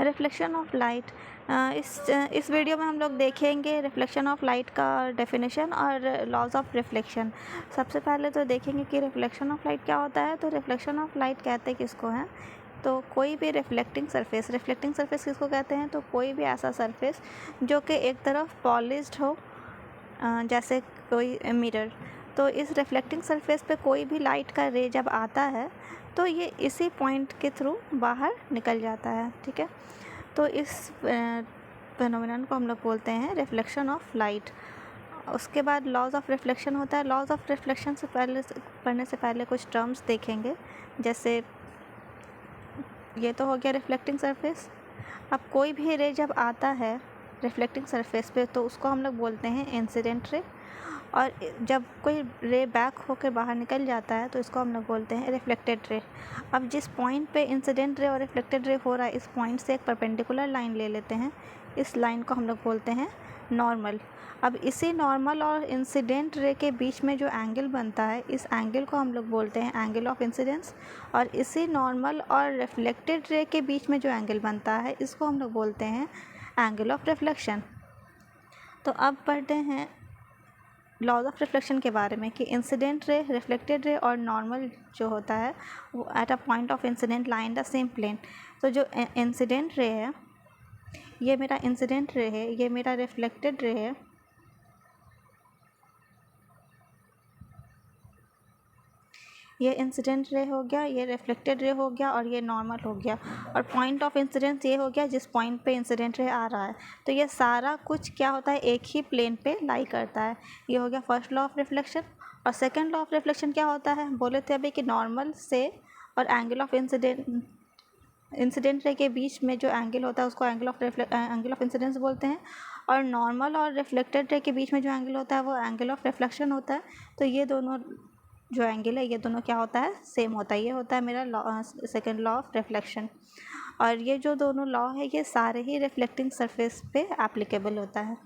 Reflection of light. इस video में हम लोग देखेंगे रिफ्लेक्शन ऑफ लाइट का डेफिनेशन और लॉज ऑफ रिफ्लेक्शन। सबसे पहले तो देखेंगे कि रिफ्लेक्शन ऑफ लाइट क्या होता है। तो रिफ्लेक्शन ऑफ लाइट कहते किसको हैं? तो कोई भी रिफ्लेक्टिंग सरफेस किसको कहते हैं? तो कोई भी ऐसा सरफेस जो कि एक तरफ पॉलिश्ड हो, जैसे कोई मिरर। तो इस रिफ्लेक्टिंग सरफेस पे कोई भी लाइट का रे जब आता है तो ये इसी पॉइंट के थ्रू बाहर निकल जाता है, ठीक है। तो इस फेनोमेनन को हम लोग बोलते हैं रिफ्लेक्शन ऑफ लाइट। उसके बाद लॉज ऑफ रिफ्लेक्शन होता है। लॉज ऑफ रिफ्लेक्शन से पढ़ने से पहले कुछ टर्म्स देखेंगे, जैसे ये तो हो गया रिफ्लेक्टिंग सरफेस। अब कोई भी रे जब आता है रिफ्लेक्टिंग सरफेस पे तो उसको हम लोग बोलते हैं इंसिडेंट रे, और जब कोई रे बैक होकर बाहर निकल जाता है तो इसको हम लोग बोलते हैं रिफ्लेक्टेड रे। अब जिस पॉइंट पे इंसिडेंट रे और रिफ्लेक्टेड रे हो रहा है, इस पॉइंट से एक परपेंडिकुलर लाइन ले लेते हैं। इस लाइन को हम लोग बोलते हैं नॉर्मल। अब इसी नॉर्मल और इंसिडेंट रे के बीच में जो एंगल बनता है, इस एंगल को हम लोग बोलते हैं एंगल ऑफ इंसिडेंस। और इसी नॉर्मल और रिफ्लेक्टेड रे के बीच में जो एंगल बनता है, इसको हम लोग बोलते हैं एंगल ऑफ रिफ्लेक्शन। तो अब पढ़ते हैं लॉज ऑफ रिफ्लेक्शन के बारे में कि इंसिडेंट रे, रिफ्लेक्टेड रे और नॉर्मल जो होता है वो at a point of incident line the same plane. तो जो इंसिडेंट रे है, ये मेरा इंसिडेंट रे है, ये मेरा रिफ्लेक्टेड रे है। ये इंसिडेंट रे हो गया, ये रिफ्लेक्टेड रे हो गया और ये नॉर्मल हो गया। और पॉइंट ऑफ इंसिडेंस ये हो गया जिस पॉइंट पे इंसिडेंट रे आ रहा है। तो ये सारा कुछ क्या होता है, एक ही प्लेन पे लाई करता है। ये हो गया फर्स्ट लॉ ऑफ रिफ्लेक्शन। और सेकंड लॉ ऑफ रिफ्लेक्शन क्या होता है, बोले थे अभी कि नॉर्मल से और एंगल ऑफ इंसिडेंट रे के बीच में जो एंगल होता है उसको एंगल ऑफ इंसिडेंस बोलते हैं। और नॉर्मल और रिफ्लेक्टेड रे के बीच में जो एंगल होता है वो एंगल ऑफ रिफ्लेक्शन होता है। तो ये दोनों जो एंगल है, ये दोनों क्या होता है, सेम होता है। ये होता है मेरा सेकंड लॉ ऑफ रिफ्लेक्शन। और ये जो दोनों लॉ है ये सारे ही रिफ्लेक्टिंग सरफेस पे एप्लीकेबल होता है।